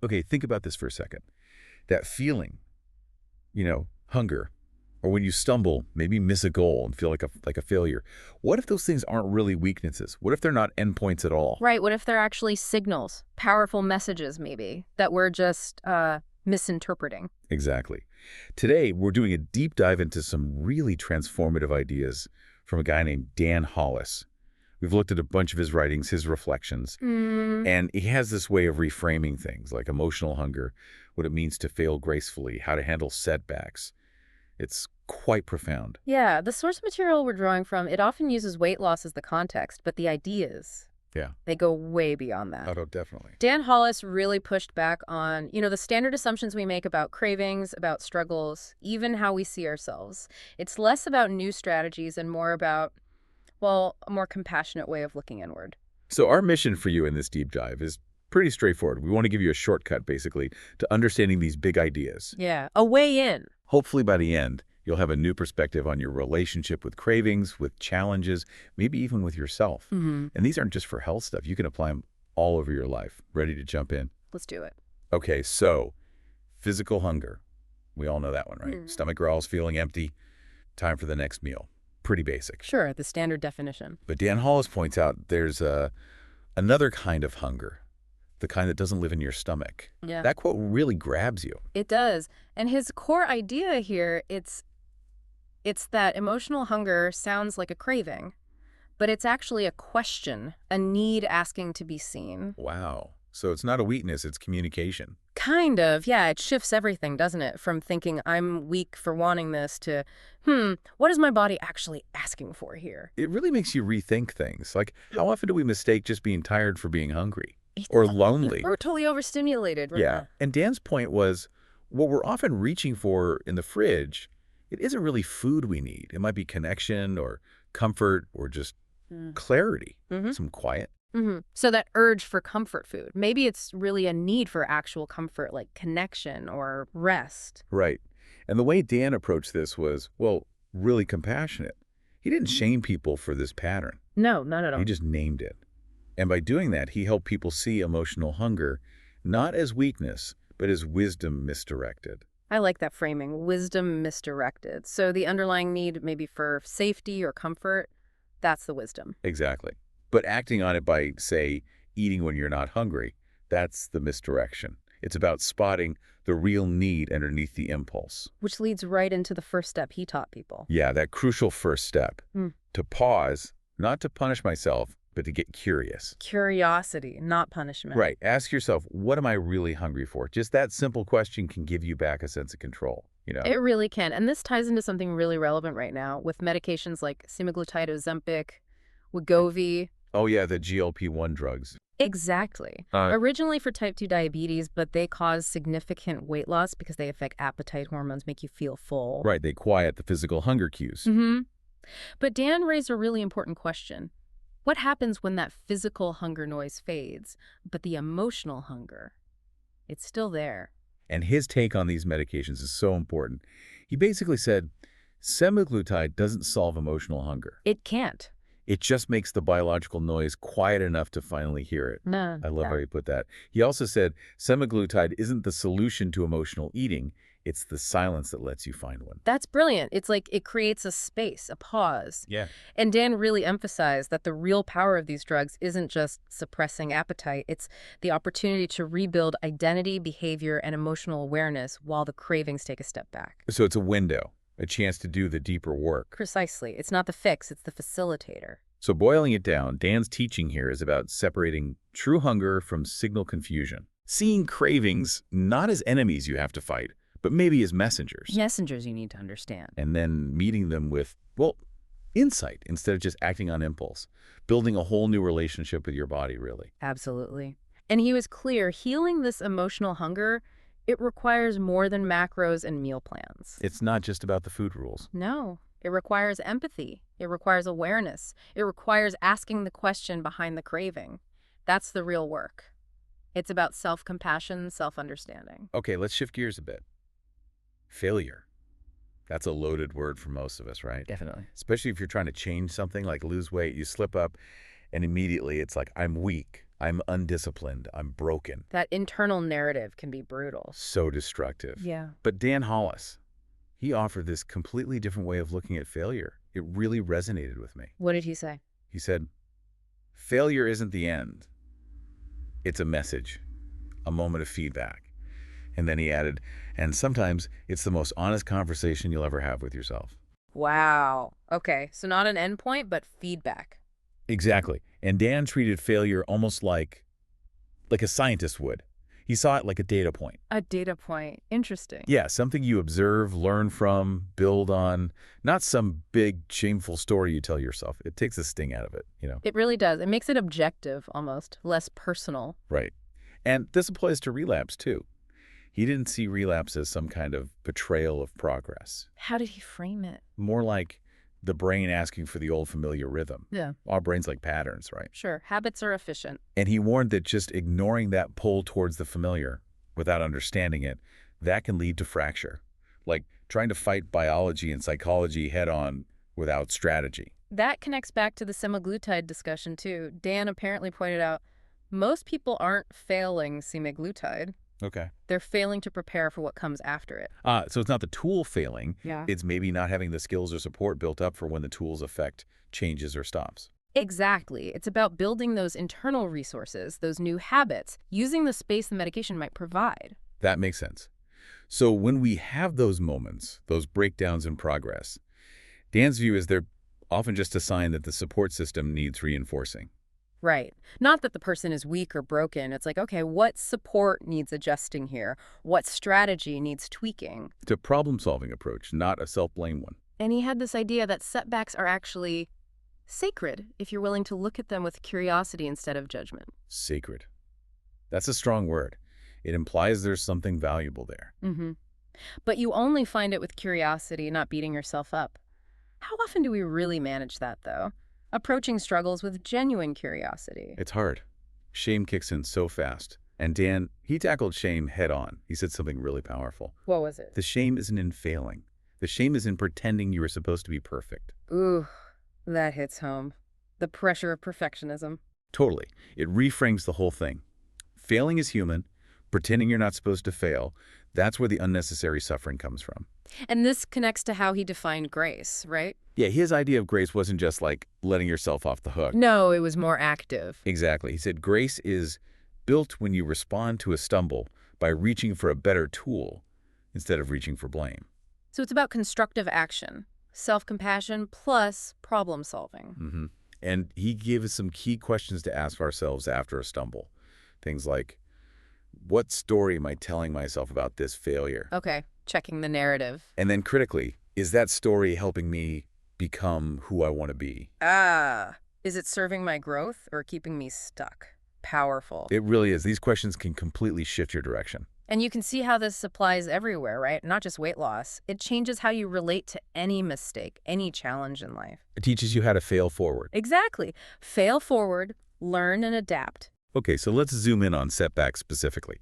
Okay, think about this for a second. That feeling, hunger, or when you stumble, maybe miss a goal and feel like a failure. What if those things aren't really weaknesses? What if they're not endpoints at all? Right, what if they're actually signals, powerful messages maybe, that we're just misinterpreting? Exactly. Today, we're doing a deep dive into some really transformative ideas from a guy named Dan Hollis. We've looked at a bunch of his writings, his reflections, Mm, and he has this way of reframing things like emotional hunger, what it means to fail gracefully, how to handle setbacks. It's quite profound. yeah, the source material we're drawing from, it often uses weight loss as the context, but the ideas, Yeah, they go way beyond that. oh, definitely. Dan Hollis really pushed back on, the standard assumptions we make about cravings, about struggles, even how we see ourselves. It's less about new strategies and more about, well, a more compassionate way of looking inward. So our mission for you in this deep dive is pretty straightforward. We want to give you a shortcut, basically, to understanding these big ideas. Yeah, a way in. Hopefully by the end, you'll have a new perspective on your relationship with cravings, with challenges, maybe even with yourself. Mm-hmm. And these aren't just for health stuff. You can apply them all over your life. Ready to jump in? Let's do it. Okay, so physical hunger. We all know that one, right? Mm. Stomach growls, feeling empty, time for the next meal. Pretty basic. Sure, the standard definition. But Dan Hollis points out there's another kind of hunger, the kind that doesn't live in your stomach. Yeah. That quote really grabs you. It does. And his core idea here, it's that emotional hunger sounds like a craving, but it's actually a question, a need asking to be seen. Wow. So it's not a weakness, it's communication. Kind of, yeah, it shifts everything, doesn't it? From thinking I'm weak for wanting this to, what is my body actually asking for here? It really makes you rethink things. Like, how often do we mistake just being tired for being hungry? It's- Or lonely? We're totally overstimulated. Yeah. And Dan's point was, what we're often reaching for in the fridge, it isn't really food we need. It might be connection or comfort or just clarity, Mm-hmm. some quiet. Mm-hmm. So that urge for comfort food, maybe it's really a need for actual comfort, like connection or rest. Right. And the way Dan approached this was, well, really compassionate. He didn't shame people for this pattern. No, not at all. He just named it. And by doing that, he helped people see emotional hunger not as weakness, but as wisdom misdirected. I like that framing, wisdom misdirected. So the underlying need maybe for safety or comfort, that's the wisdom. Exactly. But acting on it by, say, eating when you're not hungry, that's the misdirection. It's about spotting the real need underneath the impulse. Which leads right into the first step he taught people. Yeah, that crucial first step. Hmm. To pause, not to punish myself, but to get curious. Curiosity, not punishment. Right. Ask yourself, what am I really hungry for? Just that simple question can give you back a sense of control. It really can. And this ties into something really relevant right now with medications like semaglutide, Ozempic, Wegovy. Oh, yeah, the GLP-1 drugs. Exactly. Originally for type 2 diabetes, but they cause significant weight loss because they affect appetite hormones, make you feel full. Right, they quiet the physical hunger cues. Mm-hmm. But Dan raised a really important question. What happens when that physical hunger noise fades, but the emotional hunger, it's still there? And his take on these medications is so important. He basically said, semaglutide doesn't solve emotional hunger. It can't. It just makes the biological noise quiet enough to finally hear it. No. I love how he put that. He also said, semaglutide isn't the solution to emotional eating. It's the silence that lets you find one. That's brilliant. It's like it creates a space, a pause. Yeah. And Dan really emphasized that the real power of these drugs isn't just suppressing appetite. It's the opportunity to rebuild identity, behavior, and emotional awareness while the cravings take a step back. So it's a window, a chance to do the deeper work. Precisely. It's not the fix, it's the facilitator. So boiling it down, Dan's teaching here is about separating true hunger from signal confusion. Seeing cravings not as enemies you have to fight, but maybe as messengers. Messengers you need to understand. And then meeting them with, well, insight instead of just acting on impulse. Building a whole new relationship with your body, really. Absolutely. And he was clear, healing this emotional hunger, it requires more than macros and meal plans. It's not just about the food rules. No, it requires empathy. It requires awareness. It requires asking the question behind the craving. That's the real work. It's about self-compassion, self-understanding. Okay, let's shift gears a bit. Failure. That's a loaded word for most of us, right? Definitely. Especially if you're trying to change something like lose weight, you slip up, and immediately it's like, I'm weak, I'm undisciplined. I'm broken. That internal narrative can be brutal. So destructive. Yeah. But Dan Hollis, he offered this completely different way of looking at failure. It really resonated with me. What did he say? He said, failure isn't the end. It's a message, a moment of feedback. And then he added, and sometimes it's the most honest conversation you'll ever have with yourself. Wow. Okay, so not an endpoint, but feedback. Exactly. And Dan treated failure almost like a scientist would. He saw it like a data point. A data point. Interesting. Yeah, something you observe, learn from, build on, not some big, shameful story you tell yourself. It takes the sting out of it, you know? It really does. It makes it objective, almost, less personal. Right. And this applies to relapse, too. He didn't see relapse as some kind of betrayal of progress. How did he frame it? More like the brain asking for the old familiar rhythm. Yeah. Our brains like patterns, right? Sure, habits are efficient. And he warned that just ignoring that pull towards the familiar without understanding it, that can lead to fracture. Like trying to fight biology and psychology head-on without strategy. That connects back to the semaglutide discussion, too. Dan apparently pointed out most people aren't failing semaglutide. Okay. They're failing to prepare for what comes after it. So it's not the tool failing. Yeah. It's maybe not having the skills or support built up for when the tool's effect changes or stops. Exactly. It's about building those internal resources, those new habits, using the space the medication might provide. That makes sense. So when we have those moments, those breakdowns in progress, Dan's view is they're often just a sign that the support system needs reinforcing. Right. Not that the person is weak or broken. It's like, okay, what support needs adjusting here? What strategy needs tweaking? It's a problem-solving approach, not a self-blame one. And he had this idea that setbacks are actually sacred if you're willing to look at them with curiosity instead of judgment. Sacred. That's a strong word. It implies there's something valuable there. Mm-hmm. But you only find it with curiosity, not beating yourself up. How often do we really manage that, though? Approaching struggles with genuine curiosity. It's hard. Shame kicks in so fast. And Dan, he tackled shame head on. He said something really powerful. What was it? The shame isn't in failing. The shame is in pretending you were supposed to be perfect. Ooh, that hits home. The pressure of perfectionism. Totally. It reframes the whole thing. Failing is human. Pretending you're not supposed to fail, that's where the unnecessary suffering comes from. And this connects to how he defined grace, right? Yeah, his idea of grace wasn't just like letting yourself off the hook. No, it was more active. Exactly. He said grace is built when you respond to a stumble by reaching for a better tool instead of reaching for blame. So it's about constructive action, self-compassion plus problem solving. Mm-hmm. And he gave us some key questions to ask ourselves after a stumble. Things like, what story am I telling myself about this failure? Okay, checking the narrative. And then critically, is that story helping me become who I want to be? Is it serving my growth or keeping me stuck? Powerful. It really is. These questions can completely shift your direction. And you can see how this applies everywhere, right? Not just weight loss. It changes how you relate to any mistake, any challenge in life. It teaches you how to fail forward. Exactly. Fail forward, learn and adapt. Okay, so let's zoom in on setbacks specifically.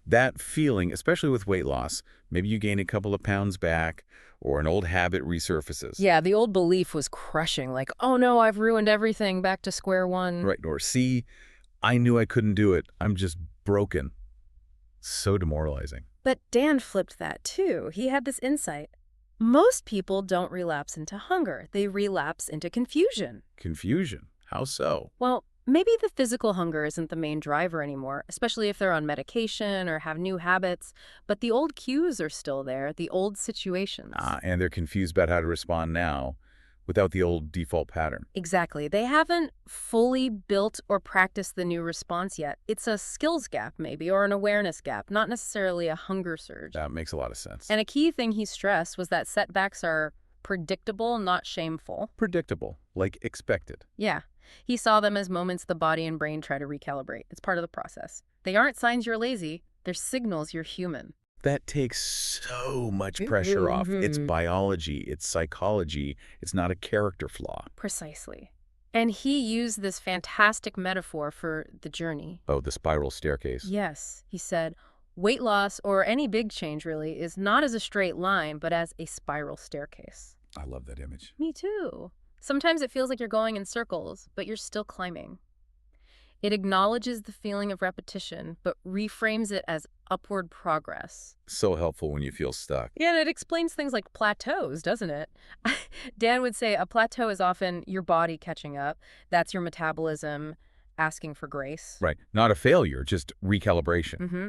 That feeling, especially with weight loss, maybe you gain a couple of pounds back or an old habit resurfaces. Yeah, the old belief was crushing, like, oh no, I've ruined everything, back to square one. Right, or see, I knew I couldn't do it. I'm just broken. So demoralizing. But Dan flipped that too. He had this insight. Most people don't relapse into hunger. They relapse into confusion. Confusion? How so? Well, maybe the physical hunger isn't the main driver anymore, especially if they're on medication or have new habits, but the old cues are still there, the old situations. And they're confused about how to respond now without the old default pattern. Exactly. They haven't fully built or practiced the new response yet. It's a skills gap, maybe, or an awareness gap, not necessarily a hunger surge. That makes a lot of sense. And a key thing he stressed was that setbacks are predictable, not shameful. Predictable, like expected. Yeah. He saw them as moments the body and brain try to recalibrate. It's part of the process. They aren't signs you're lazy. They're signals you're human. That takes so much pressure off. It's biology, it's psychology, it's not a character flaw. Precisely. And he used this fantastic metaphor for the journey. Oh, the spiral staircase. Yes, he said, weight loss, or any big change really, is not as a straight line, but as a spiral staircase. I love that image. Me too. Sometimes it feels like you're going in circles, but you're still climbing. It acknowledges the feeling of repetition, but reframes it as upward progress. So helpful when you feel stuck. Yeah, and it explains things like plateaus, doesn't it? Dan would say a plateau is often your body catching up. That's your metabolism asking for grace. Right. Not a failure, just recalibration. Mm-hmm.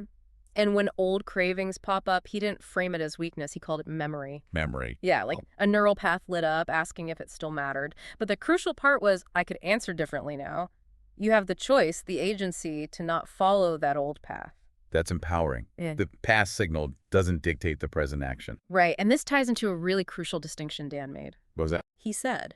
And when old cravings pop up, he didn't frame it as weakness. He called it memory. Memory. Yeah, like a neural path lit up, asking if it still mattered. But the crucial part was I could answer differently now. You have the choice, the agency, to not follow that old path. That's empowering. Yeah. The past signal doesn't dictate the present action. Right, and this ties into a really crucial distinction Dan made. What was that? He said,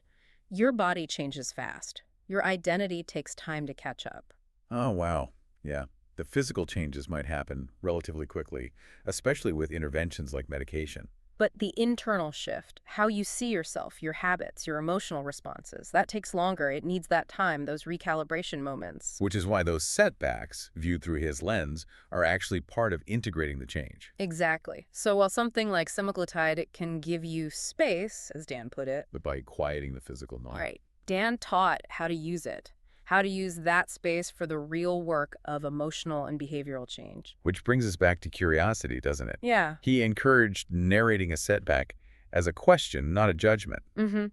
your body changes fast. Your identity takes time to catch up. Oh, wow. Yeah. The physical changes might happen relatively quickly, especially with interventions like medication. But the internal shift, how you see yourself, your habits, your emotional responses, that takes longer. It needs that time, those recalibration moments. Which is why those setbacks, viewed through his lens, are actually part of integrating the change. Exactly. So while something like semaglutide it can give you space, as Dan put it, But by quieting the physical noise. right, Dan taught how to use it, how to use that space for the real work of emotional and behavioral change. Which brings us back to curiosity, doesn't it? Yeah. He encouraged narrating a setback as a question, not a judgment. Mm-hmm.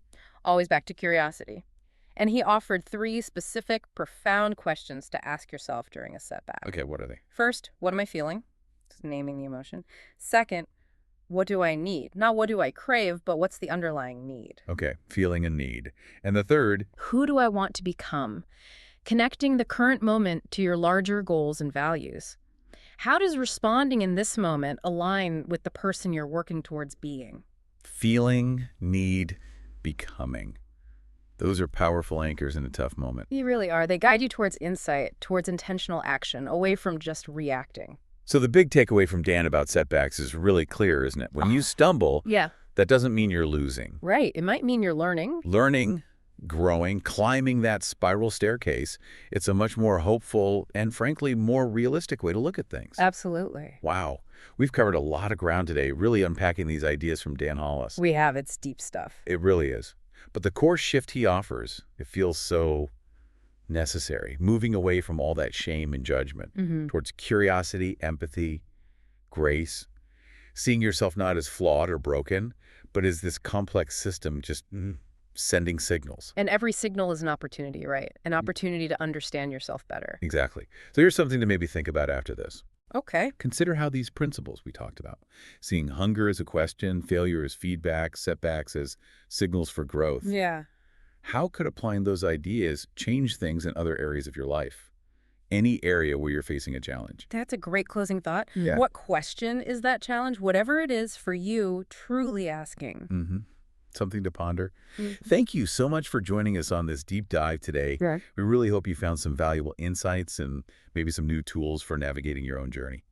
Always back to curiosity. And he offered 3 specific, profound questions to ask yourself during a setback. Okay, what are they? First, what am I feeling? Just naming the emotion. Second, what do I need? Not what do I crave, but what's the underlying need? Okay, feeling a need. And the third, Who do I want to become? Connecting the current moment to your larger goals and values. How does responding in this moment align with the person you're working towards being? feeling, need, becoming. Those are powerful anchors in a tough moment. You really are. They guide you towards insight, towards intentional action, away from just reacting. So the big takeaway from Dan about setbacks is really clear, isn't it? When you stumble, Yeah. that doesn't mean you're losing. Right. It might mean you're learning. Learning, growing, climbing that spiral staircase, it's a much more hopeful and, frankly, more realistic way to look at things. Absolutely. Wow. We've covered a lot of ground today, really unpacking these ideas from Dan Hollis. We have. It's deep stuff. It really is. But the core shift he offers, it feels so necessary, moving away from all that shame and judgment towards curiosity, empathy, grace, seeing yourself not as flawed or broken, but as this complex system just sending signals. And every signal is an opportunity, right? An opportunity to understand yourself better. Exactly. So here's something to maybe think about after this. Okay. Consider how these principles we talked about, seeing hunger as a question, failure as feedback, setbacks as signals for growth. Yeah. How could applying those ideas change things in other areas of your life? Any area where you're facing a challenge. That's a great closing thought. Yeah. What question is that challenge? Whatever it is for you, truly asking. Something to ponder. Thank you so much for joining us on this deep dive today. Yeah. We really hope you found some valuable insights and maybe some new tools for navigating your own journey.